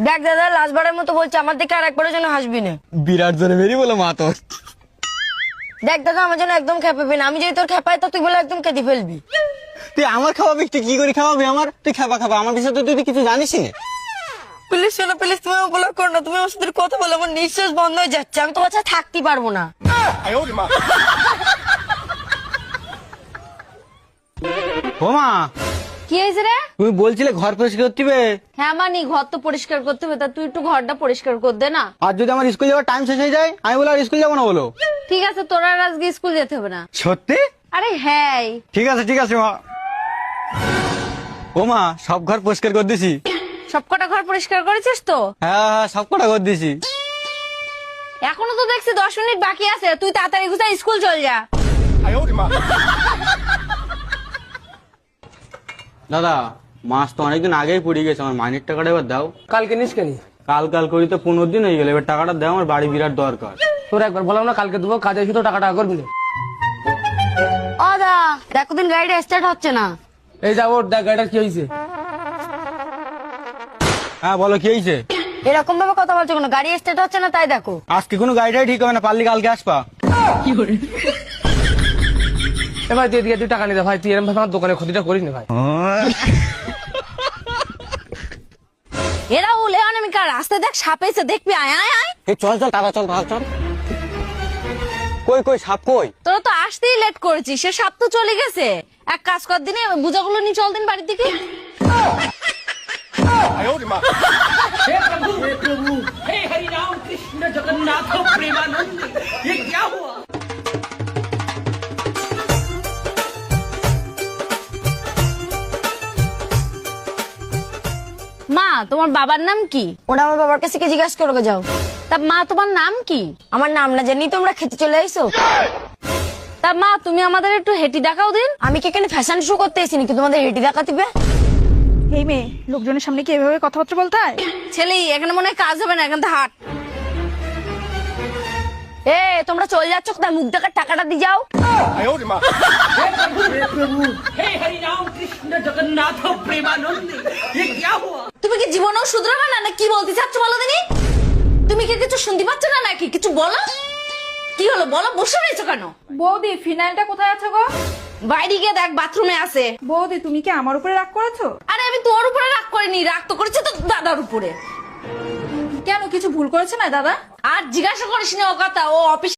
দেখ দাদা, লাস্টবারের মতো বলছি, আমার দিকে আর একবারের জন্য হাসবি না। বিরাট জোরে বেরিয়ে বলো মা তোর। দেখ দাদা, আমার জন্য একদম খেপাবি না। আমি যদি তোর খেপাই তো তুই বলে একদম কেঁদে ফেলবি। তুই আমার খাওয়াবি? তুই কি করে খাওয়াবি আমার? তুই খাবা আমার বিষয়ে তো তুই কিছু জানিস না। প্লিজ শোনো, প্লিজ তুমি আমার ব্লক করো না। তুমি আমার সাথে কথা বলে আমার নিঃশ্বাস বন্ধ হয়ে যাচ্ছে। আমি তোমার সাথে থাকতে পারবো না। ও মা, কি হয়েছে রে? তুমি বলছিলে ঘর পরিষ্কার করতে হবে। হ্যাঁ মানি, ঘর তো পরিষ্কার করতে হবে, তা তুই একটু ঘরটা পরিষ্কার কর দে না। আর যদি আমার স্কুল যাওয়ার টাইম শেষ হয়ে যায়, আমি বলে আর স্কুল যাবো না বলো। ঠিক আছে, তোর আর আজকে স্কুল যেতে হবে না। সত্যি? আরে হ্যাঁ। ঠিক আছে মা। ও মা, সব ঘর পরিষ্কার করে দিছি। সব কটা ঘর পরিষ্কার করেছিস তো? হ্যাঁ, সব কটা করে দিছি। এখনো তো দেখছি 10 মিনিট বাকি আছে, তুই তাড়াতাড়ি গুছা স্কুল চল যা। দাদা, মাস তো অনেকদিন আগেই পড়ে গেছে, আমার মাইনের টাকাটা এবার দাও। কালকে নিস কেন? কাল করি তো 15 দিন হয়ে গেল, এবার টাকাটা দাও, আমার বাড়ি বিরাট দরকার। তোর একবার বললাম না কালকে দেবো, কাজে এসে তো টাকা করবি না। ও দা, দেখো দিন গাড়িটা স্টার্ট হচ্ছে না। এই যা ওর দেখ গাড়িটার কি হয়েছে। হ্যাঁ বলো, কি হয়েছে? এরকম ভাবে কথা বলছো কেন? গাড়ি স্টার্ট হচ্ছে না তাই দেখো। আজকে কোনো গাড়িটাই ঠিক হবে না, পারলি কালকে আসবা। এবার দিয়ে দিয়ে তুই টাকা নিতে ভাই, তুই এরকম ভাবে আমার দোকানে ক্ষতিটা করিস না ভাই। এরা হলে অনামিকা, রাস্তায় দেখ সাপ এসে, দেখবি, আয় আয় আয়। চল দাদা, চল। কই সাপ কই? তোরা তো আসতেই লেট করেছিস, সে সাপ তো চলে গেছে। এক কাজ কর, দিনে বুঝাগুলো নিয়ে চল দিন বাড়ির দিকে। মা, তোমার বাবার নাম কি? ওরা আমার বাবার কাছে কি জিজ্ঞাসা করবে? যাও। তা মা, তোমার নাম কি? আমার নাম না জানি তোমরা খেতে চলে আইসো। তা মা, তুমি আমাদের একটু হেঁটি দেখাও দিন। আমি কি এখানে ফ্যাশন শো করতে এসেছি নাকি তোমাদের হেঁটে দেখা দিবে? এই মেয়ে, লোকজনের সামনে কি এভাবে কথাবার্তা বলতে হয়? ছেলে, এখানে মনে হয় কাজ হবে না, এখান থেকে হাট। এ, তোমরা চলে যাচ্ছ কোথায়? মুখ দেখার টাকাটা দিয়ে যাও। তুমি কি জীবনেও শুধরাবে না, না কি বলতে চাচ্ছ বলো দিনি? তুমি কি কিছু শুনতে পাচ্ছ না নাকি? কিছু বলো। কি হলো বলো, বসে রয়েছো কেন? বৌদি, ফিনাইলটা কোথায় আছে গো? বাইরে গিয়ে দেখ, বাথরুমে আছে। বৌদি, তুমি কি আমার উপরে রাগ করেছো? আরে আমি তোর উপরে রাগ করিনি, রাগ তো করেছে তো দাদার উপরে। কেন, কিছু ভুল করেছে না দাদা? আর জিজ্ঞাসা করিস না ও কথা, ও অফিস